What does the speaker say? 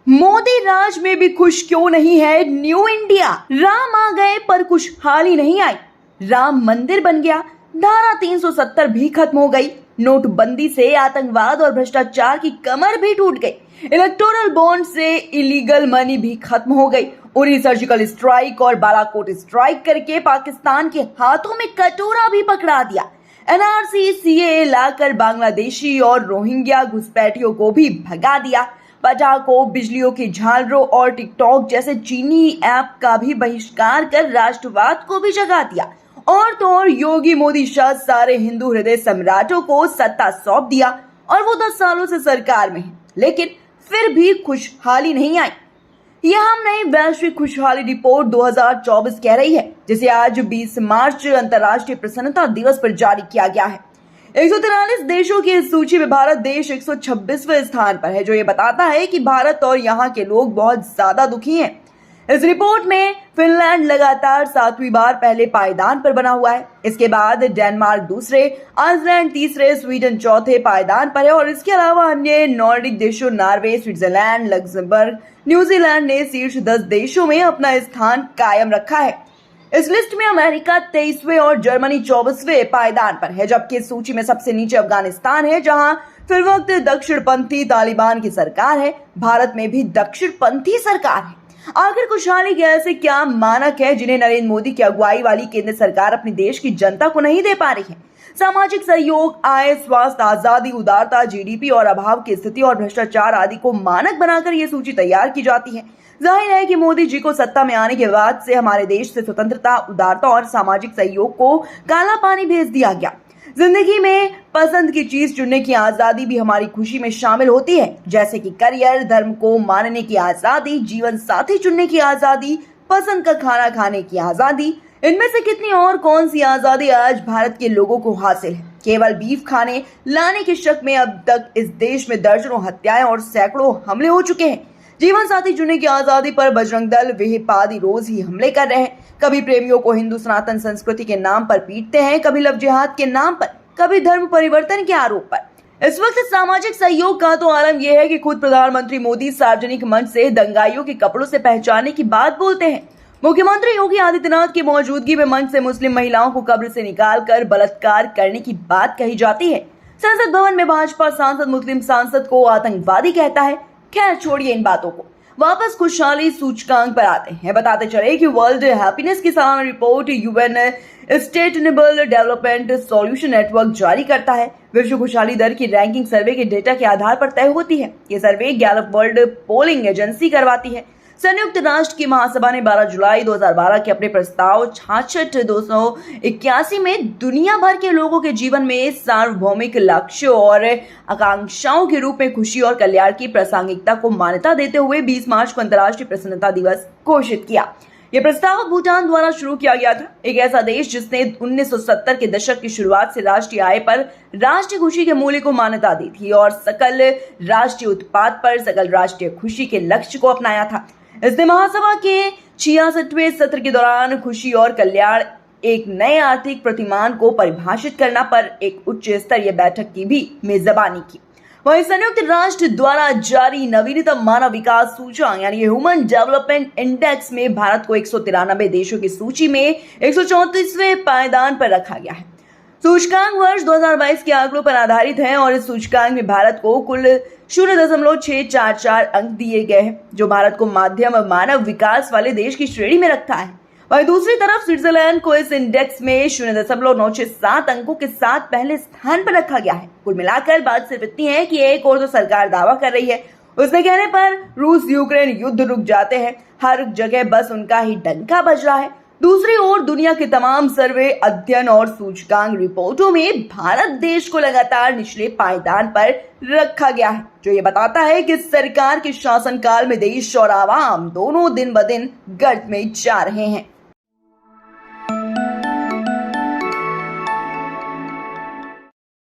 मोदी राज में भी खुश क्यों नहीं है न्यू इंडिया। राम आ गए पर खुशहाली नहीं आई। राम मंदिर बन गया, धारा 370 भी खत्म हो गई। नोटबंदी से आतंकवाद और भ्रष्टाचार की कमर भी टूट गई। इलेक्टोरल बॉन्ड से इलीगल मनी भी खत्म हो गई। उरी सर्जिकल स्ट्राइक और बालाकोट स्ट्राइक करके पाकिस्तान के हाथों में कटोरा भी पकड़ा दिया। एनआरसी सीए लाकर बांग्लादेशी और रोहिंग्या घुसपैठियों को भी भगा दिया। पटाखों, बिजलियों की झालरों और टिकटॉक जैसे चीनी ऐप का भी बहिष्कार कर राष्ट्रवाद को भी जगा दिया। और तो और योगी मोदी शाह सारे हिंदू हृदय सम्राटों को सत्ता सौंप दिया और वो 10 सालों से सरकार में है, लेकिन फिर भी खुशहाली नहीं आई। यह हम नई वैश्विक खुशहाली रिपोर्ट 2024 कह रही है, जिसे आज 20 मार्च अंतर्राष्ट्रीय प्रसन्नता दिवस पर जारी किया गया है। 143 देशों की इस सूची में भारत देश 126वें स्थान पर है, जो ये बताता है कि भारत और यहाँ के लोग बहुत ज्यादा दुखी हैं। इस रिपोर्ट में फिनलैंड लगातार 7वीं बार पहले पायदान पर बना हुआ है। इसके बाद डेनमार्क दूसरे, आइसलैंड तीसरे, स्वीडन चौथे पायदान पर है और इसके अलावा अन्य नॉर्डिक देशों नॉर्वे, स्विट्जरलैंड, लग्जमबर्ग, न्यूजीलैंड ने शीर्ष 10 देशों में अपना स्थान कायम रखा है। इस लिस्ट में अमेरिका 23वें और जर्मनी 24वें पायदान पर है, जबकि इस सूची में सबसे नीचे अफगानिस्तान है, जहां फिर वक्त दक्षिणपंथी तालिबान की सरकार है। भारत में भी दक्षिणपंथी सरकार है। आखिर खुशहाली के ऐसे क्या मानक है जिन्हें नरेंद्र मोदी की अगुवाई वाली केंद्र सरकार अपने देश की जनता को नहीं दे पा रही है? सामाजिक सहयोग, आय, स्वास्थ्य, आजादी, उदारता, जीडीपी और अभाव की स्थिति और भ्रष्टाचार आदि को मानक बनाकर यह सूची तैयार की जाती है। जाहिर है कि मोदी जी को सत्ता में आने के बाद से हमारे देश से स्वतंत्रता, उदारता और सामाजिक सहयोग को काला पानी भेज दिया गया। जिंदगी में पसंद की चीज चुनने की आजादी भी हमारी खुशी में शामिल होती है, जैसे कि करियर, धर्म को मानने की आजादी, जीवन साथी चुनने की आजादी, पसंद का खाना खाने की आजादी। इनमें से कितनी और कौन सी आजादी आज भारत के लोगों को हासिल है? केवल बीफ खाने लाने के शक में अब तक इस देश में दर्जनों हत्याएं और सैकड़ों हमले हो चुके हैं। जीवन साथी चुनने की आजादी पर बजरंग दल, विहिप आदि रोज ही हमले कर रहे हैं। कभी प्रेमियों को हिंदू सनातन संस्कृति के नाम पर पीटते हैं, कभी लव जिहाद के नाम पर, कभी धर्म परिवर्तन के आरोप पर। इस वक्त सामाजिक सहयोग का तो आलम यह है कि खुद प्रधानमंत्री मोदी सार्वजनिक मंच से दंगाइयों के कपड़ों से पहचानने की बात बोलते हैं। मुख्यमंत्री योगी आदित्यनाथ की मौजूदगी में मंच से मुस्लिम महिलाओं को कब्र से निकालकर बलात्कार करने की बात कही जाती है। संसद भवन में भाजपा सांसद मुस्लिम सांसद को आतंकवादी कहता है। खैर छोड़िए इन बातों को, वापस खुशहाली सूचकांक पर आते हैं। बताते चले कि वर्ल्ड हैप्पीनेस की सालाना report UN sustainable development solution network जारी करता है। विश्व खुशहाली दर की रैंकिंग सर्वे के डेटा के आधार पर तय होती है। ये सर्वे गैलप वर्ल्ड पोलिंग एजेंसी करवाती है। संयुक्त राष्ट्र की महासभा ने 12 जुलाई 2012 के अपने प्रस्ताव 66/281 में दुनिया भर के लोगों के जीवन में सार्वभौमिक लक्ष्यों और आकांक्षाओं के रूप में खुशी और कल्याण की प्रासंगिकता को मान्यता देते हुए 20 मार्च को अंतर्राष्ट्रीय प्रसन्नता दिवस घोषित किया। यह प्रस्ताव भूटान द्वारा शुरू किया गया था, एक ऐसा देश जिसने 1970 के दशक की शुरुआत से राष्ट्रीय आय पर राष्ट्रीय खुशी के मूल्य को मान्यता दी थी और सकल राष्ट्रीय उत्पाद पर सकल राष्ट्रीय खुशी के लक्ष्य को अपनाया था। इसने महासभा के 66वें सत्र के दौरान खुशी और कल्याण एक नए आर्थिक प्रतिमान को परिभाषित करना पर एक उच्च स्तरीय बैठक की भी मेजबानी की। वहीं संयुक्त राष्ट्र द्वारा जारी नवीनतम मानव विकास सूचकांक यानी ह्यूमन डेवलपमेंट इंडेक्स में भारत को 193 देशों की सूची में 134वें पायदान पर रखा गया है। सूचकांक वर्ष 2022 के आंकड़ों पर आधारित है और इस सूचकांक में भारत को कुल 0.644 अंक दिए गए हैं, जो भारत को मध्यम मानव विकास वाले देश की श्रेणी में रखता है। वहीं दूसरी तरफ स्विट्जरलैंड को इस इंडेक्स में 0.967 अंकों के साथ पहले स्थान पर रखा गया है। कुल मिलाकर बात सिर्फ इतनी है कि एक और तो सरकार दावा कर रही है, उसने कहने पर रूस यूक्रेन युद्ध रुक जाते हैं, हर जगह बस उनका ही डंका बज रहा है। दूसरी ओर दुनिया के तमाम सर्वे, अध्ययन और सूचकांक रिपोर्टों में भारत देश को लगातार निचले पायदान पर रखा गया है, जो ये बताता है कि सरकार के शासनकाल में देश और आवाम दोनों दिन ब दिन गर्त में जा रहे हैं।